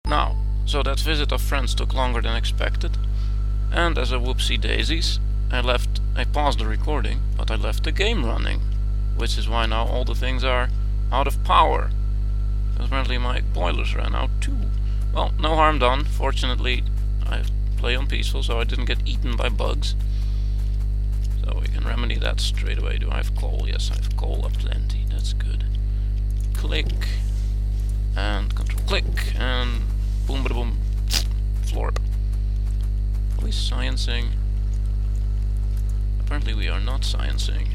Now, so that visit of friends took longer than expected, and as a whoopsie daisies, I paused the recording, but I left the game running, which is why now all the things are out of power. Apparently my boilers ran out too. Well, no harm done. Fortunately, I play on peaceful, so I didn't get eaten by bugs. So we can remedy that straight away. Do I have coal? Yes, I have coal aplenty. That's good. Click and control click and boom bada boom. Floor. Are we sciencing? Apparently we are not sciencing.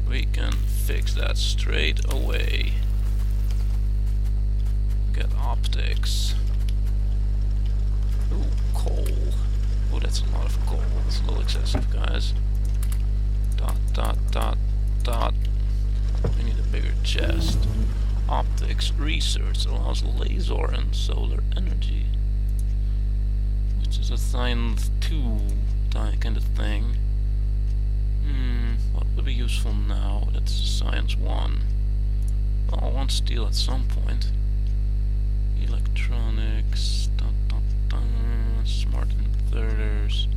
We can fix that straight away. Get optics. Ooh, coal. Oh, that's a lot of coal. That's a little excessive, guys. Dot, dot, dot, dot. We need a bigger chest. Optics research allows laser and solar energy, which is a science 2 kind of thing. What would be useful now? That's science 1. Well, I want steel at some point. Electronics, smart inverters,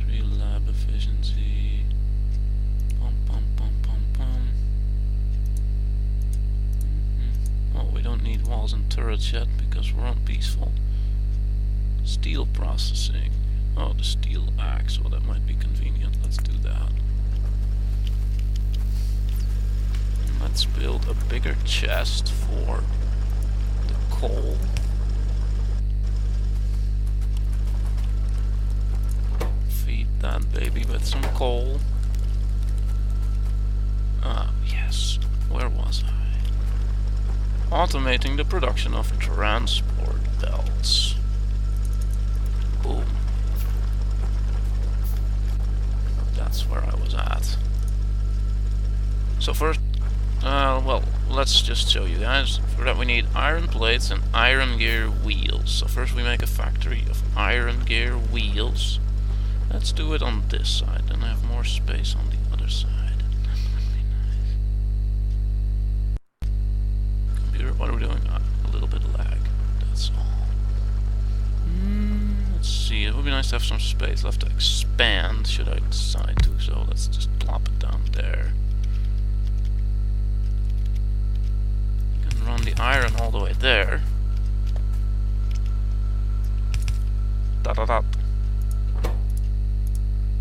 3 lab efficiency. Well, we don't need walls and turrets yet because we're on peaceful. Steel processing. Oh, the steel axe. Well, that might be convenient. Let's do that. And let's build a bigger chest for the coal. Feed that baby with some coal. Ah, yes. Where was I? Automating the production of transport belts. Boom. That's where I was at. So first, well, let's just show you guys. For that we need iron plates and iron gear wheels. So first we make a factory of iron gear wheels. Let's do it on this side, then I have more space on the other side. What are we doing? A little bit of lag. That's all. Let's see. It would be nice to have some space. I'll have to expand should I decide to. So let's just plop it down there. You can run the iron all the way there. Dot dot dot.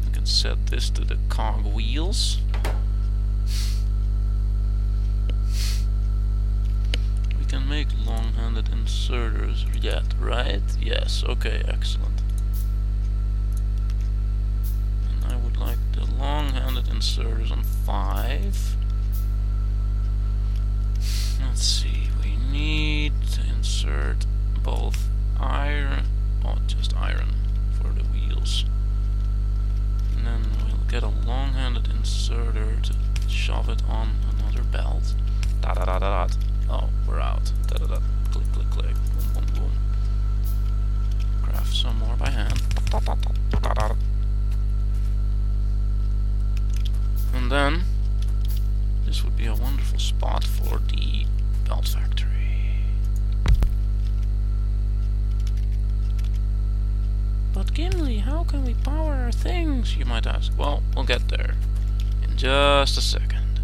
You can set this to the cog wheels. Can make long-handed inserters yet, right? Yes, okay, excellent. And I would like the long-handed inserters on 5. Let's see, we need to insert both iron, just iron for the wheels. And then we'll get a long-handed inserter to shove it on another belt. Da da da da da. Oh, we're out. Da da da. Click, click, click. Boom, boom, boom. Craft some more by hand. Da, da, da, da, da. And then, this would be a wonderful spot for the belt factory. But Gimli, how can we power our things? You might ask. Well, we'll get there in just a second.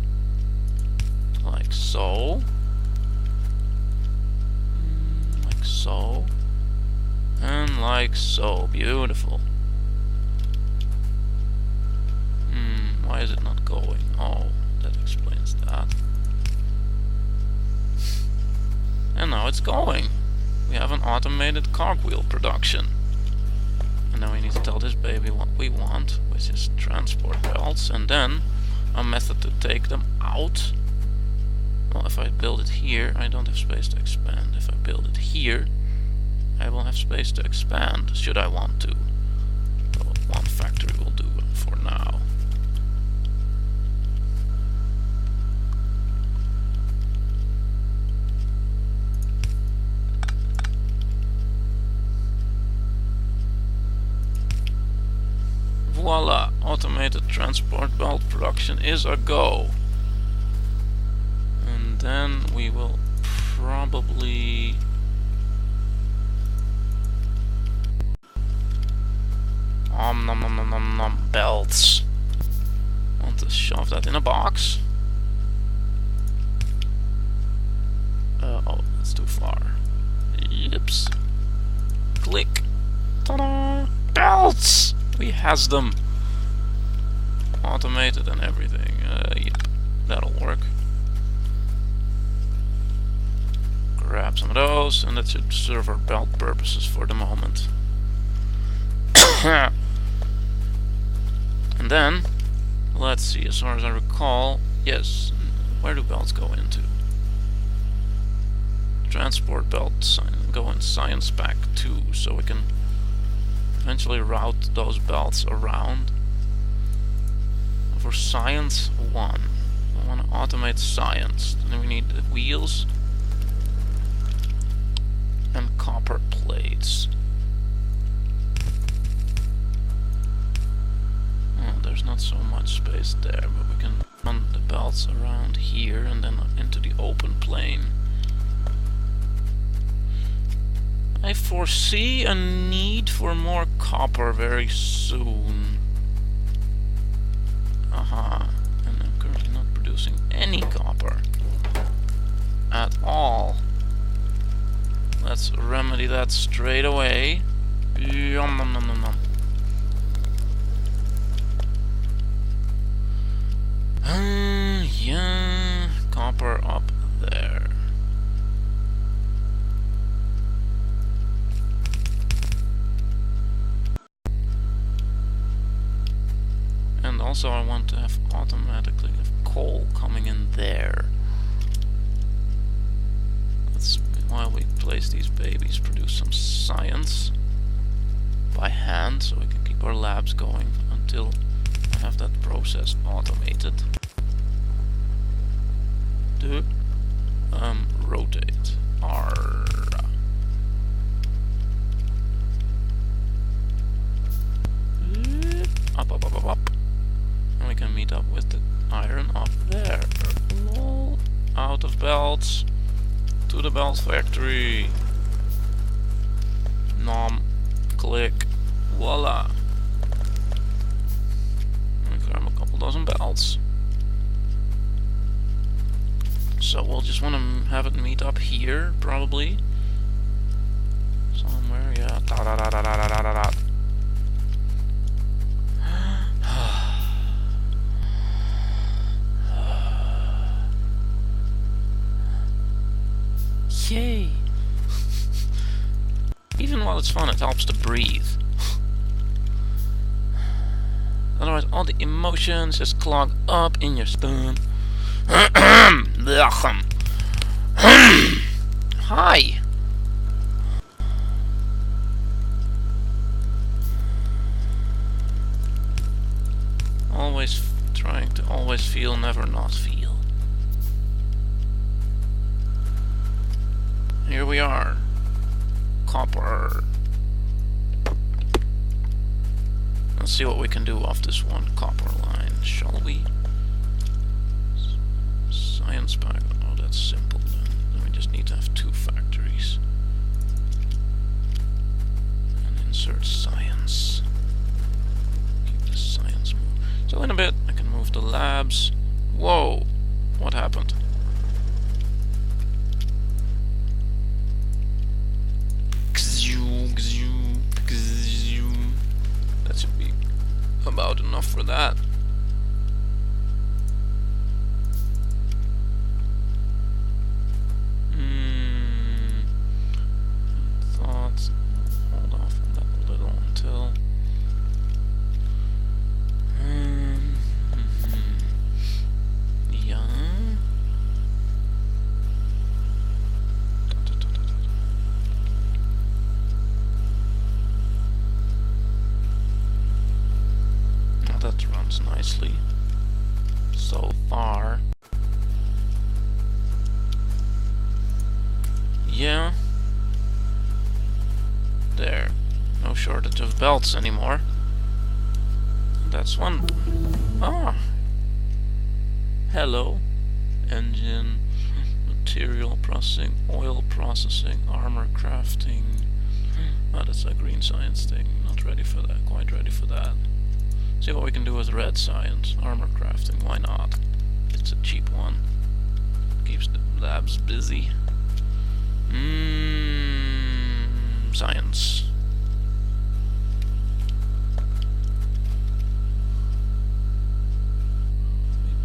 Like so. So, and like so. Beautiful. Why is it not going? Oh, that explains that. And now it's going. We have an automated cogwheel production. And now we need to tell this baby what we want, which is transport belts, and then a method to take them out. Well, if I build it here, I don't have space to expand. If I build it here, I will have space to expand, should I want to. So one factory will do for now. Voila! Automated transport belt production is a go. And then we will probably that in a box. Oh, that's too far. Yips. Click. Ta-da! Belts! We has them. Automated and everything. Yep. That'll work. Grab some of those, and that should serve our belt purposes for the moment. And then, let's see, as far as I recall, yes, where do belts go into? Transport belts go in Science Pack 2, so we can eventually route those belts around. For Science 1, I want to automate Science. Then we need the wheels and copper plates. Oh, there's not so much space there, but we can run the belts around here and then into the open plane. I foresee a need for more copper very soon. Aha, and I'm currently not producing any copper at all. Let's remedy that straight away. Yum nom nom nom nom. Yeah, copper up there. And also I want to have automatically have coal coming in there. Let's, while we place these babies, produce some science by hand so we can keep our labs going until I have that process automated. Rotate. R. Up, up, up, up, up. And we can meet up with the iron up there. Out of belts. To the belt factory. Nom. Click. Voila. And we grab a couple dozen belts. So we'll just want to have it meet up here, probably. Somewhere, yeah. Da da da da da da da da. Yay! Even while it's fun, it helps to breathe. Otherwise, all the emotions just clog up in your stomach. Hi! Always trying to always feel, never not feel. Here we are. Copper. Let's see what we can do off this one copper line, shall we? Science pack. Oh, that's simple then. Then we just need to have 2 factories. And insert science. Keep the science move. So in a bit I can move the labs. Whoa! What happened? That should be about enough for that. Thoughts. Hold off on that a little until. Yeah. That runs nicely so far. Yeah. There. No shortage of belts anymore. That's one. Ah. Hello. Engine, material processing, oil processing, armor crafting. Ah, that's a green science thing. Not ready for that. Quite ready for that. See what we can do with red science. Armor crafting, why not? It's a cheap one. Keeps the labs busy. Science.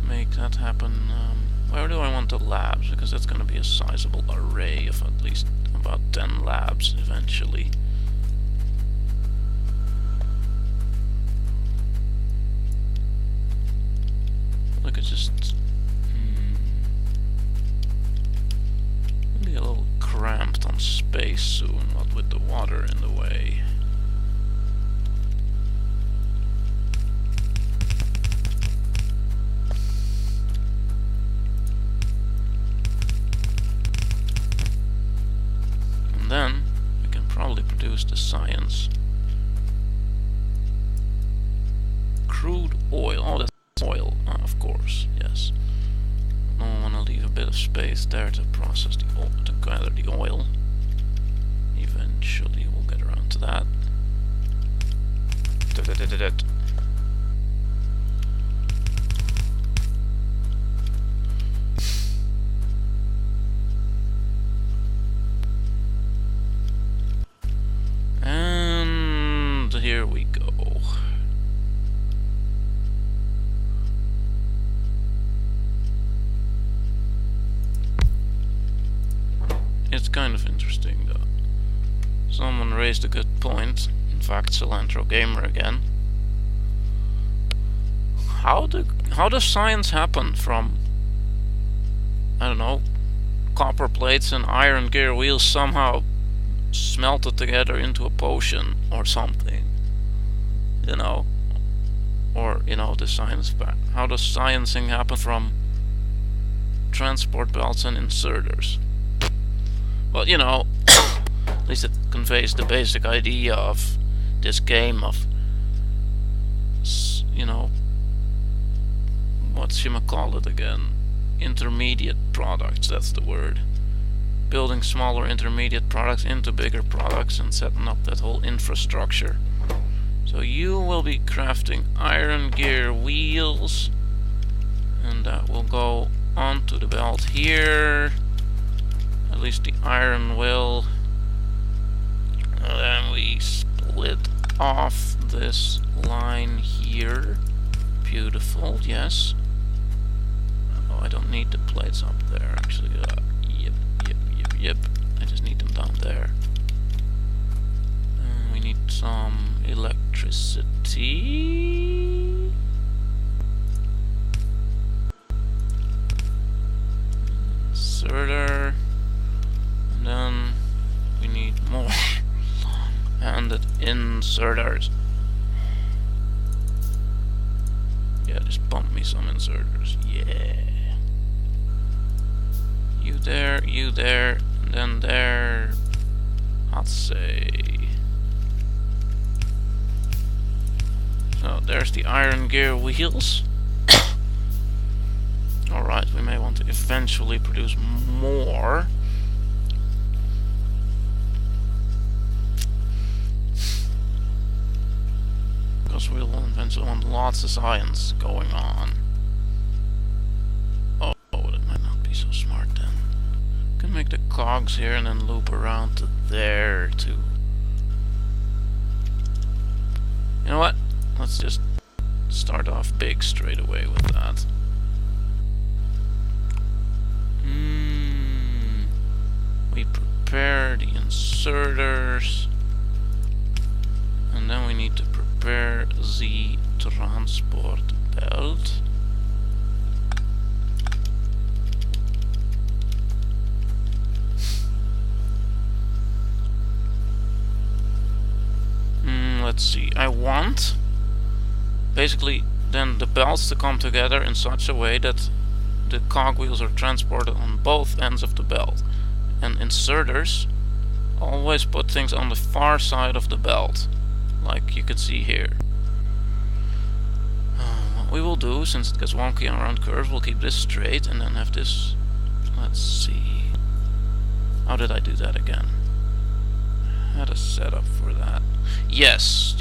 Make that happen. Where do I want the labs? Because that's going to be a sizable array of at least about 10 labs eventually. Look, it's just be a little cramped on space soon, what with the water in the way. And then we can probably produce the science. Crude oil. Oh, that's oil, of course, yes. I want to leave a bit of space there to process the oil, to gather the oil. Eventually we'll get around to that. And here we go. It's kind of interesting though. Someone raised a good point. In fact, Cilantro Gamer again. How does science happen from, I don't know, copper plates and iron gear wheels somehow smelted together into a potion or something? You know, or the science part. How does sciencing happen from transport belts and inserters? Well, at least it conveys the basic idea of this game of, whatchamacallit again? Intermediate products, that's the word. Building smaller intermediate products into bigger products and setting up that whole infrastructure. So you will be crafting iron gear wheels, and that will go onto the belt here. At least the iron will. And then we split off this line here. Beautiful, yes. Oh, I don't need the plates up there actually. Yep. I just need them down there. We need some electricity. Inserter. And then we need more long-handed inserters. Yeah, just bump me some inserters. Yeah. You there, and then there. Let's say. So there's the iron gear wheels. Alright, we may want to eventually produce more. Because we'll eventually want lots of science going on. Oh, that might not be so smart then. Can make the cogs here and then loop around to there too. You know what? Let's just start off big straight away with that. We prepare the inserters, and then we need to prepare the transport belt. Let's see, I want basically then the belts to come together in such a way that the cogwheels are transported on both ends of the belt, and inserters always put things on the far side of the belt, like you can see here. What we will do, since it gets wonky on round curves, we'll keep this straight and then have this. Let's see, how did I do that again? I had a setup for that. Yes,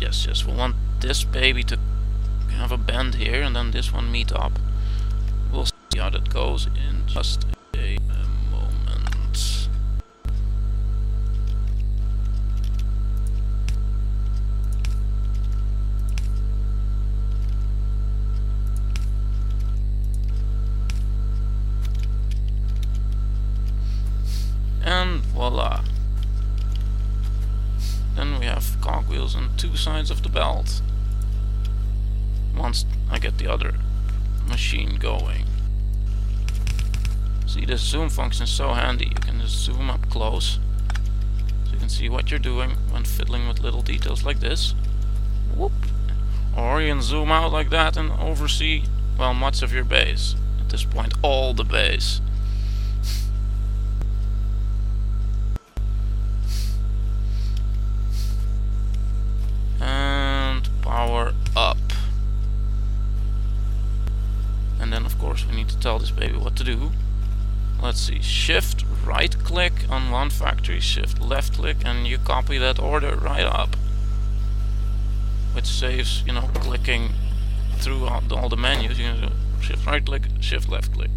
we want this baby to have a bend here, and then this one meet up. We'll see how that goes in just a moment. And voila. Then we have cogwheels on two sides of the belt. Once I get the other machine going. See, this zoom function is so handy. You can just zoom up close, so you can see what you're doing when fiddling with little details like this. Whoop. Or you can zoom out like that and oversee, well, much of your base. At this point, all the base. And power up. And then of course we need to tell this baby what to do. Let's see, shift right click on one factory, shift left click, and you copy that order right up. Which saves, you know, clicking through all the menus. You can do shift right click, shift left click.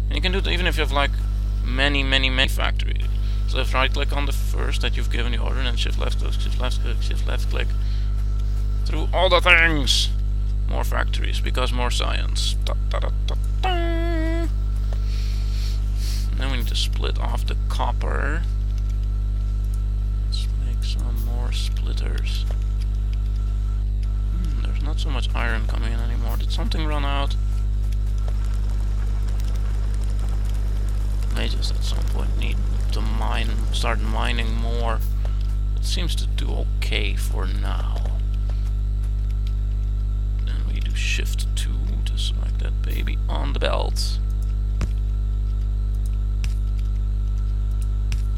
And you can do it even if you have like many factories. So left right click on the first that you've given the order, and then shift left click, shift left click, shift left click. Through all the things! More factories, because more science. Da, da, da, da, da. And then we need to split off the copper. Let's make some more splitters. There's not so much iron coming in anymore. Did something run out? May just at some point need to start mining more. It seems to do okay for now. Shift 2 to select that baby on the belt.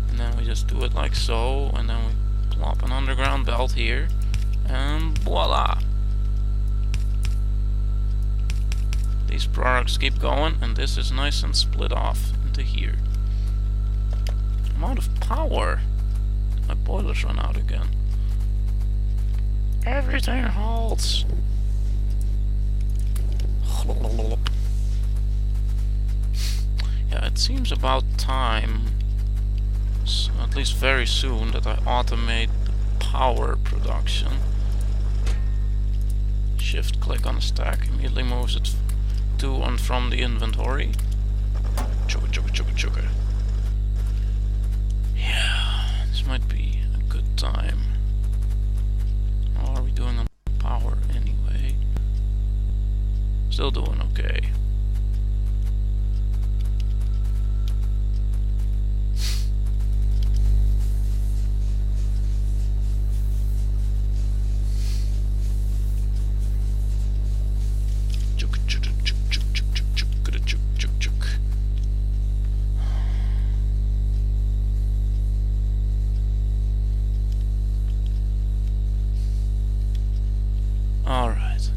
And then we just do it like so, and then we plop an underground belt here, and voila! These products keep going, and this is nice and split off into here. I'm out of power. My boilers run out again. Everything halts. Yeah, it seems about time, so at least very soon, that I automate the power production. Shift click on the stack immediately moves it to and from the inventory. Chugga chugga chugga chugga. Yeah, this might be a good time. How are we doing on power anyway? Still doing okay. All right.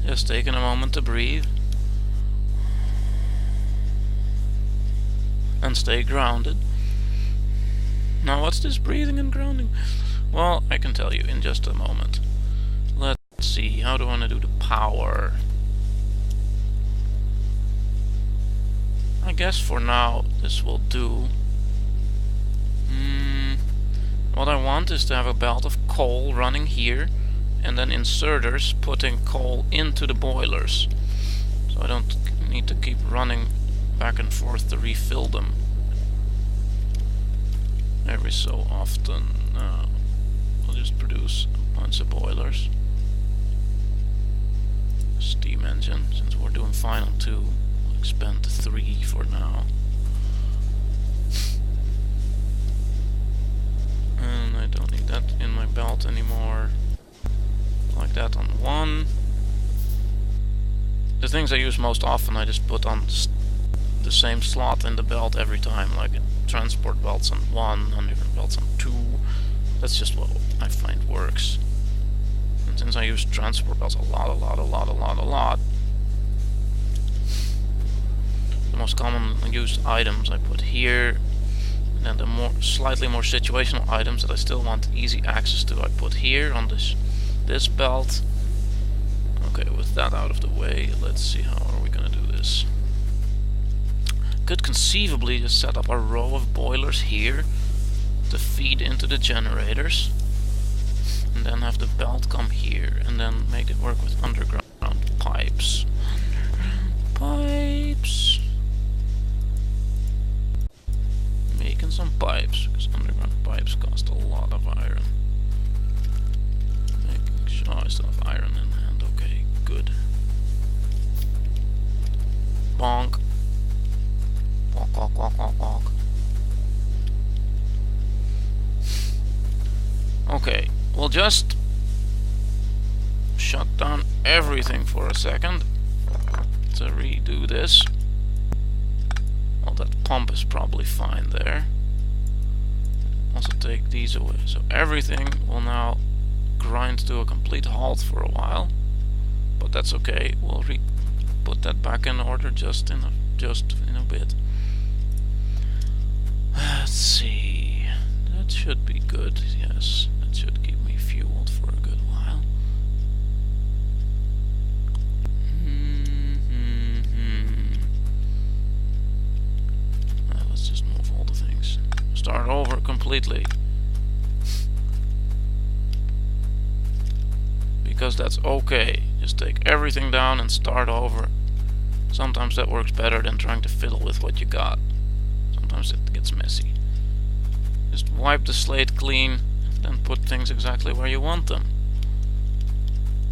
Just taking a moment to breathe and stay grounded. Now, what's this breathing and grounding? Well, I can tell you in just a moment. Let's see, how do I want to do the power? I guess for now this will do. What I want is to have a belt of coal running here, and then inserters putting coal into the boilers, so I don't need to keep running back and forth to refill them every so often. I'll just produce a bunch of boilers. Steam engine, since we're doing final 2, we'll expand to 3 for now. And I don't need that in my belt anymore. Like that on 1. The things I use most often I just put on the same slot in the belt every time, like transport belts on 1, underground belts on 2. That's just what I find works. And since I use transport belts a lot, the most common used items I put here, And then the slightly more situational items that I still want easy access to, I put here on this belt. Okay, with that out of the way, let's see how are we gonna do this. Could conceivably just set up a row of boilers here to feed into the generators, and then have the belt come here, and then make it work with underground pipes. Underground pipes. Making some pipes, because underground pipes cost a lot of iron. Making sure I still have iron in hand. Okay, good. Bonk. Walk, walk, walk, walk, walk. Okay, we'll just shut down everything for a second to redo this. Well, that pump is probably fine there. Also take these away. So everything will now grind to a complete halt for a while, but that's okay. We'll put that back in order just in a bit. Let's see. That should be good. Yes, that should keep me fueled for a good while. Let's just move all the things. Start over completely. Because that's okay. Just take everything down and start over. Sometimes that works better than trying to fiddle with what you got. Sometimes it gets messy. Just wipe the slate clean, and then put things exactly where you want them.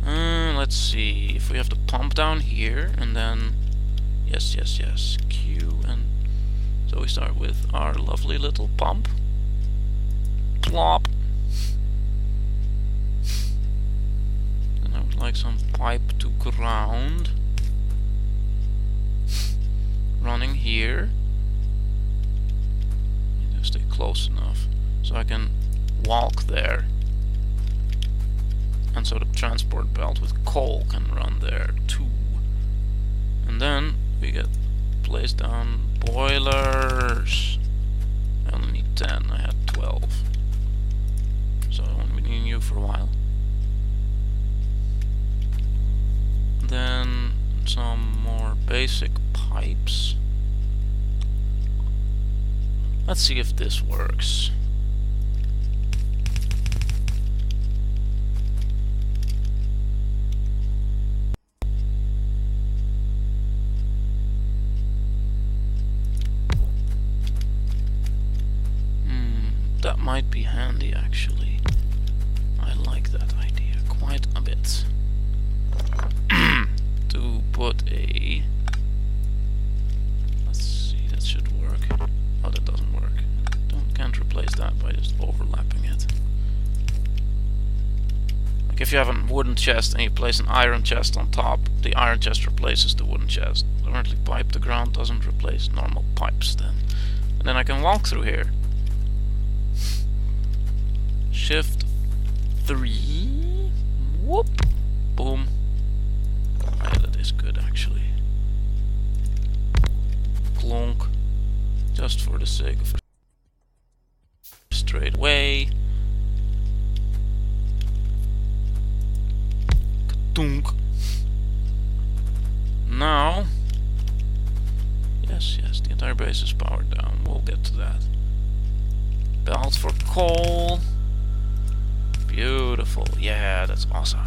Let's see, if we have the pump down here, and then yes, Q, and so we start with our lovely little pump. Plop. Then I would like some pipe to ground running here. Stay close enough so I can walk there, and so the transport belt with coal can run there too. And then we get placed down boilers. I only need 10, I had 12, so I won't be needing you for a while. Then some more basic pipes. Let's see if this works. That might be handy actually. I like that idea quite a bit. To put a... Let's see, that should work. Oh, that doesn't work. Can't replace that by just overlapping it. Like if you have a wooden chest and you place an iron chest on top, the iron chest replaces the wooden chest. Apparently pipe to ground doesn't replace normal pipes then. And then I can walk through here. Shift 3. Whoop. Boom. Yeah, that is good actually. Clonk. Just for the sake of straight away. Ka-dunk. Now, yes, the entire base is powered down. We'll get to that. Belt for coal. Beautiful. Yeah, that's awesome.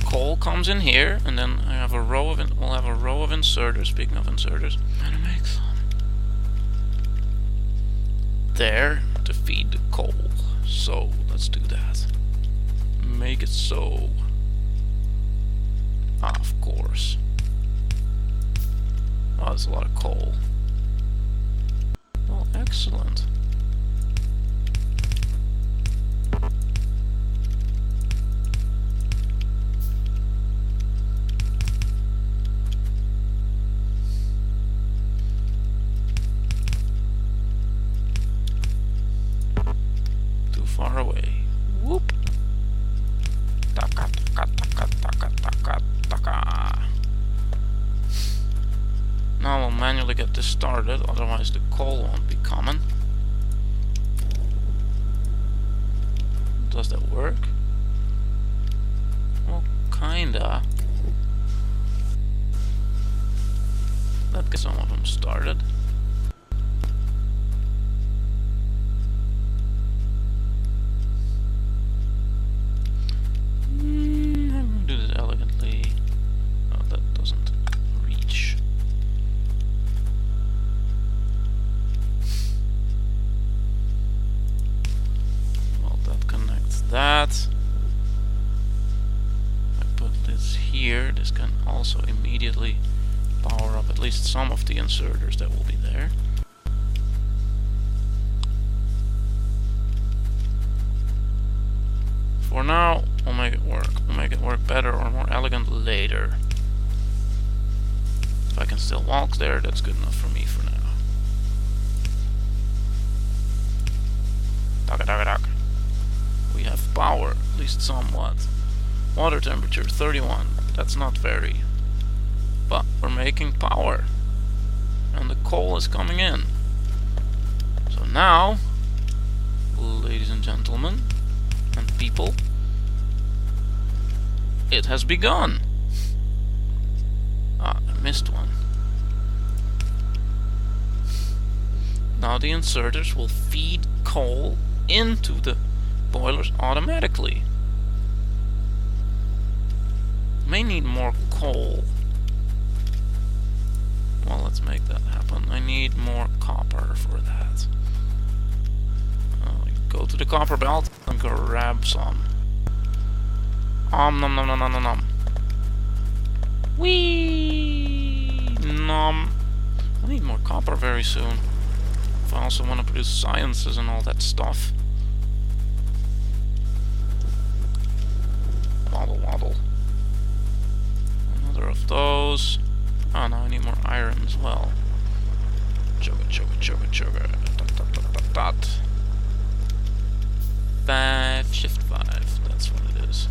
Coal comes in here, and then I have a row of we'll have a row of inserters. Speaking of inserters, I'm gonna make some there to feed the coal. So let's do that. Make it so. Of course. Oh, that's a lot of coal. Well, excellent. Far away. Whoop. Taka, taka, taka, taka, taka, taka. Now we'll get this started, otherwise the coal won't be coming. Does that work? Well, kinda. Let's get some of them started. I'm gonna do this elegantly. Oh, that doesn't reach. Well, that connects that. I put this here. This can also immediately power up at least some of the inserters that will be there. For now, we'll make it work. We'll make it work better or more elegant later. If I can still walk there, that's good enough for me for now. Taka. We have power, at least somewhat. Water temperature 31. That's not very. But we're making power. And the coal is coming in. So now, ladies and gentlemen, and people, it has begun. Ah, I missed one. Now the inserters will feed coal into the boilers automatically. May need more coal. Well, let's make that happen. I need more copper for that. Go to the copper belt and grab some. Nom nom nom nom nom. Whee! Nom. I need more copper very soon. If I also want to produce sciences and all that stuff. Waddle waddle. Another of those. Oh, now I need more iron as well. Chugga. Dot. 5, shift 5. That's what it is.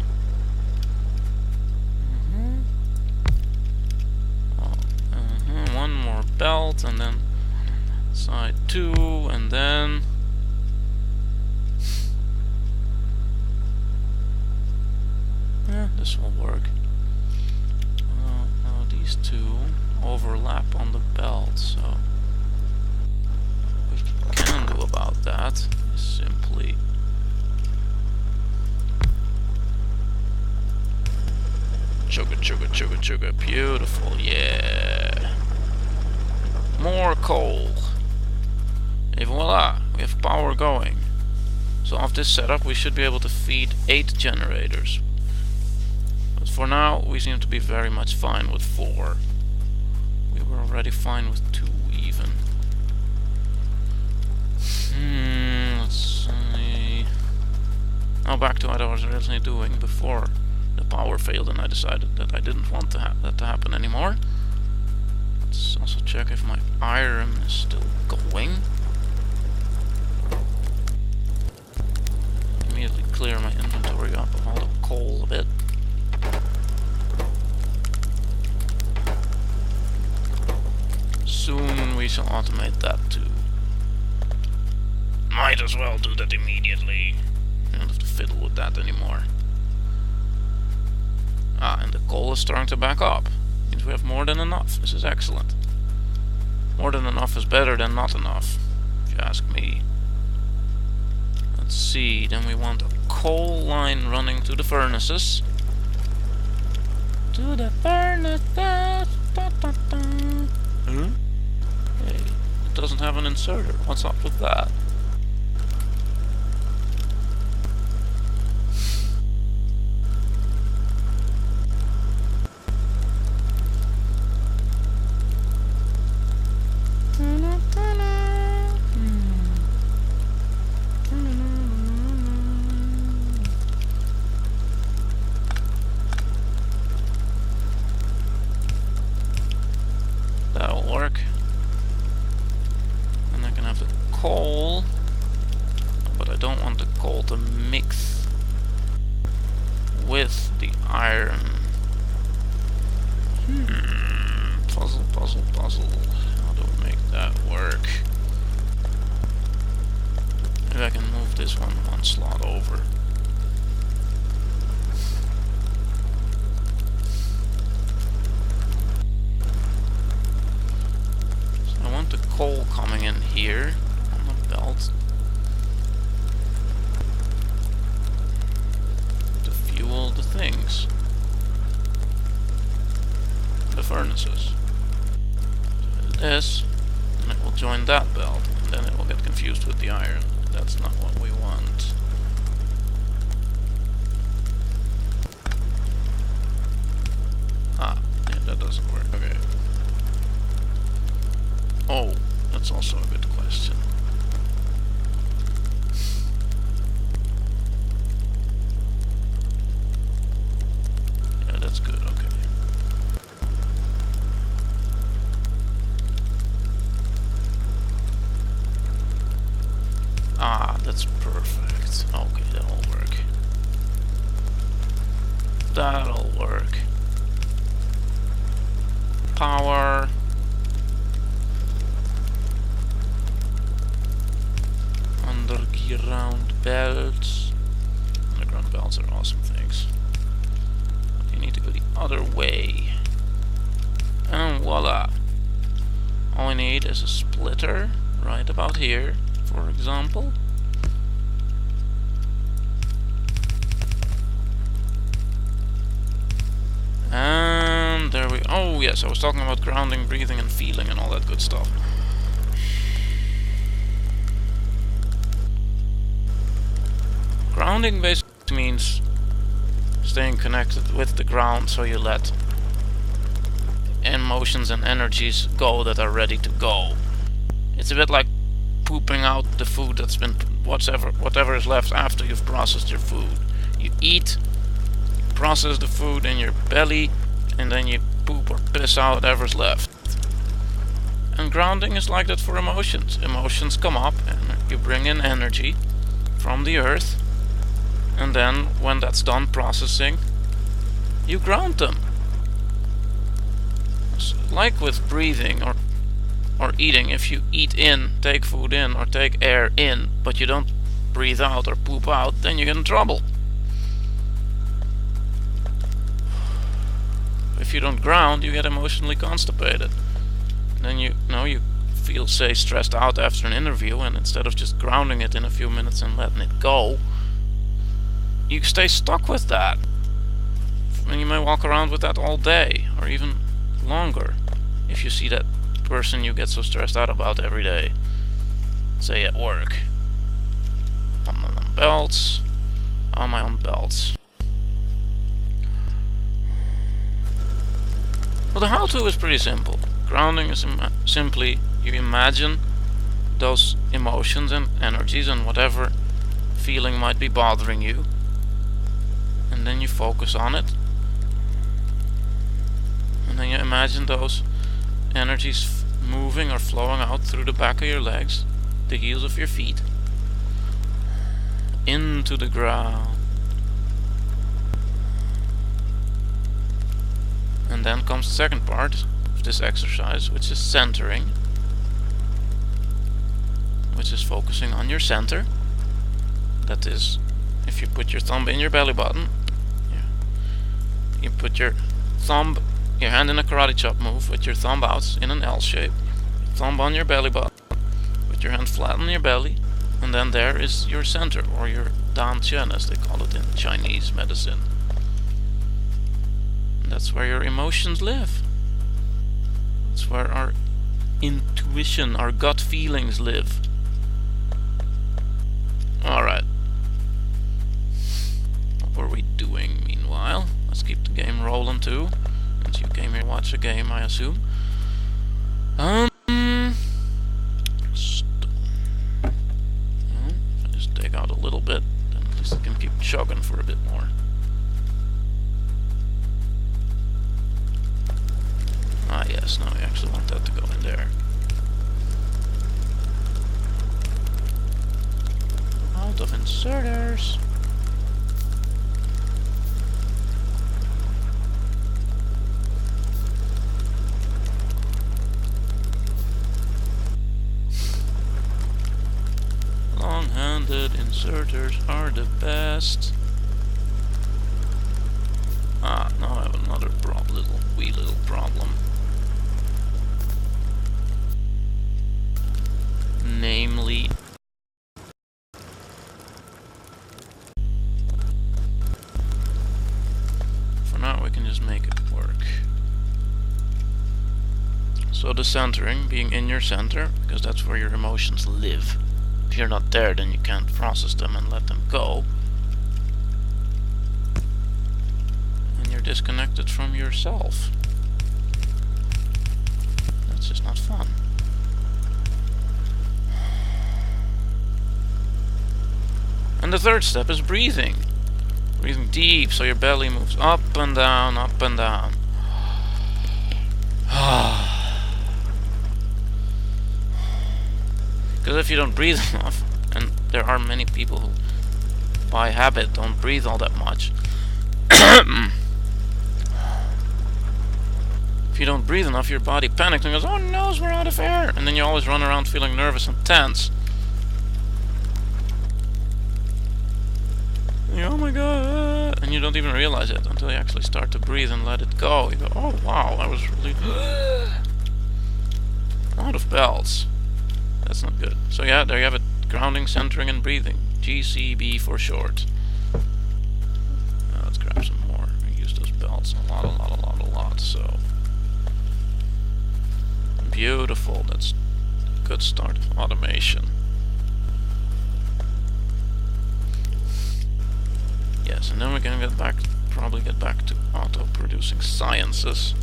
One more belt, and then side 2, and then this will work. Now these two overlap on the belt, so what we can do about that is simply chugga, beautiful, yeah. More coal. Et voila, we have power going. So off this setup we should be able to feed 8 generators. But for now we seem to be very much fine with 4. We were already fine with 2 even. Let's see. Now back to what I was originally doing before the power failed and I decided that I didn't want that to happen anymore. Let's also check if my iron is still going. Immediately clear my inventory up of all the coal a bit. Soon we shall automate that too. Might as well do that immediately. I don't have to fiddle with that anymore. Ah, and the coal is starting to back up. Means we have more than enough. This is excellent. More than enough is better than not enough, if you ask me. Let's see, then we want a coal line running to the furnaces. To the furnaces. Huh? Hey, it doesn't have an inserter. What's up with that? That'll work. And I can have the coal, but I don't want the coal to mix with the iron. Puzzle. How do we work. Maybe I can move this one slot over. So I want the coal coming in here on the belt to fuel the things. The furnaces. So this, and it will join that belt, and then it will get confused with the iron. That's not what we want. Ah, yeah, that doesn't work. Okay. Oh, that's also a good question. Yeah, that's good, okay. Ah, that's perfect. Okay, that'll work. That'll work. Power. Underground belts. Underground belts are awesome things. But you need to go the other way. And voila. All we need is a splitter right about here, for example. And there we... Oh yes, I was talking about grounding, breathing and feeling and all that good stuff. Grounding basically means staying connected with the ground, so you let emotions and energies go that are ready to go. It's a bit like pooping out the food that's been... whatever is left after you've processed your food. You eat, process the food in your belly, and then you poop or piss out whatever's left. And grounding is like that for emotions. Emotions come up and you bring in energy from the earth, and then when that's done processing, you ground them. So like with breathing or eating, if you eat in, take food in, or take air in, but you don't breathe out or poop out, then you get in trouble. If you don't ground, you get emotionally constipated. Then you feel, say, stressed out after an interview, and instead of just grounding it in a few minutes and letting it go, you stay stuck with that. And you may walk around with that all day, or even longer, if you see that person you get so stressed out about every day, say at work. On my own belts. On my own belts. Well, the how-to is pretty simple. Grounding is simply you imagine those emotions and energies and whatever feeling might be bothering you, and then you focus on it, and then you imagine those energies moving or flowing out through the back of your legs, the heels of your feet, into the ground. And then comes the second part of this exercise, which is centering, which is focusing on your center. That is, if you put your thumb in your belly button, you put your hand in a karate chop move with your thumb out in an L shape, thumb on your belly button, with your hand flat on your belly, and then there is your center, or your Dan Chen as they call it in Chinese medicine. That's where your emotions live. That's where our intuition, our gut feelings live. Alright. What were we doing meanwhile? Let's keep the game rolling too. Since you came here to watch a game, I assume. Stone. Well, if I just take out a little bit, then at least I can keep chugging for a bit more. Ah yes, now I actually want that to go in there. Out of inserters. Inserters are the best. Ah, now I have another wee little problem. Namely, for now we can just make it work. So the centering, being in your center, because that's where your emotions live. If you're not there, then you can't process them and let them go. And you're disconnected from yourself. That's just not fun. And the third step is breathing. Breathing deep so your belly moves up and down, up and down. Because if you don't breathe enough, and there are many people who by habit don't breathe all that much. If you don't breathe enough, your body panics and goes, oh no, we're out of air! And then you always run around feeling nervous and tense. And oh my god! And you don't even realize it until you actually start to breathe and let it go. You go, oh wow, I was really out of belts. That's not good. So yeah, there you have it. Grounding, centering, and breathing. GCB for short. Now let's grab some more. We use those belts a lot. So beautiful. That's a good start of automation. Yes, and then we can probably get back to auto-producing sciences.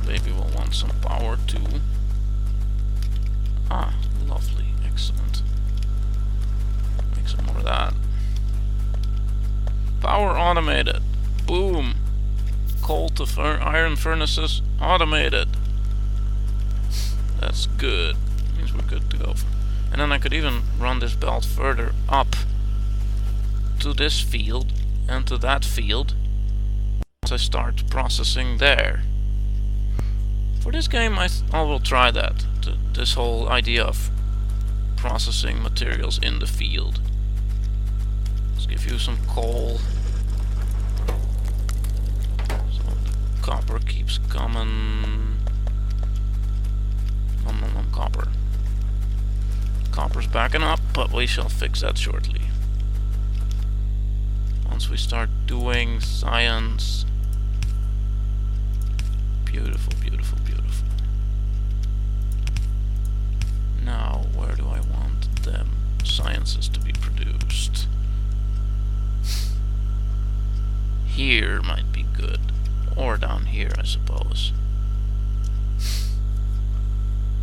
Baby will want some power too. Ah, lovely, excellent. Make some more of that. Power automated. Boom. Coal to iron furnaces automated. That's good. Means we're good to go. And then I could even run this belt further up to this field and to that field once I start processing there. For this game, I will try that. This whole idea of processing materials in the field. Let's give you some coal. So the copper keeps coming. Copper. Copper's backing up, but we shall fix that shortly. Once we start doing science. Beautiful, beautiful, beautiful. Now, where do I want them sciences to be produced? Here might be good. Or down here, I suppose.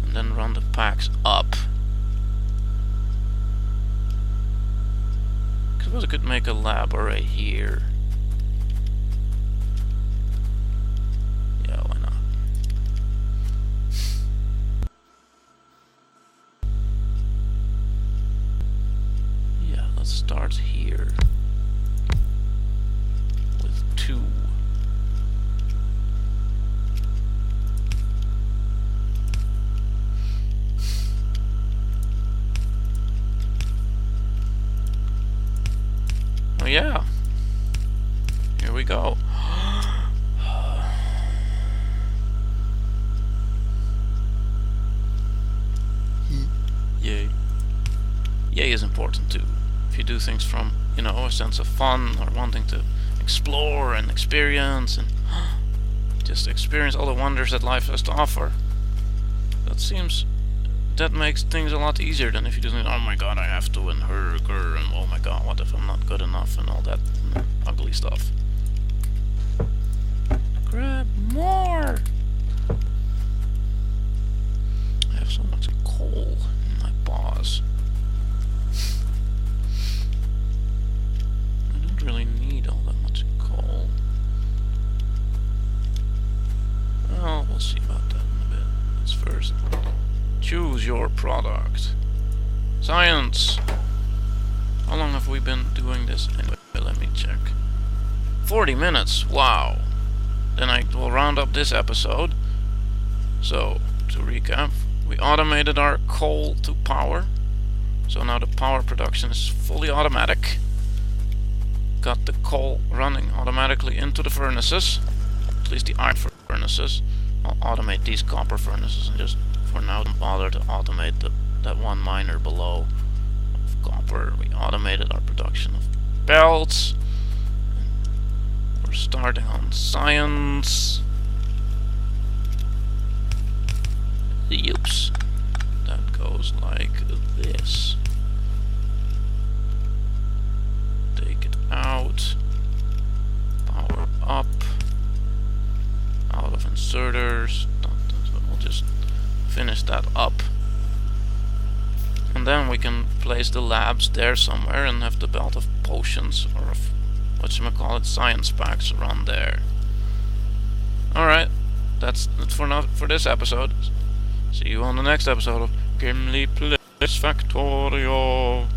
And then run the packs up. I suppose I could make a lab array here. Starts here with 2. Oh yeah, here we go. Yay. Yay is important too. If you do things from, you know, a sense of fun or wanting to explore and experience and just experience all the wonders that life has to offer, that makes things a lot easier than if you do think, oh my god, I have to and oh my god, what if I'm not good enough and all that ugly stuff. Grab more! I have so much coal in my paws. Really need all that much coal. Well, we'll see about that in a bit. Let's first choose your product. Science! How long have we been doing this? Anyway, let me check. 40 minutes! Wow! then I will round up this episode. So, to recap, we automated our coal to power. So now the power production is fully automatic. Got the coal running automatically into the furnaces, at least the iron furnaces. I'll automate these copper furnaces and just for now don't bother to automate that one miner below of copper. We automated our production of belts. We're starting on science. Oops. That goes like this. Take it out. Power up. Out of inserters. We'll just finish that up. And then we can place the labs there somewhere and have the belt of potions or of whatchamacallit science packs run there. Alright, that's it for this episode. See you on the next episode of Gimli Plays Factorio.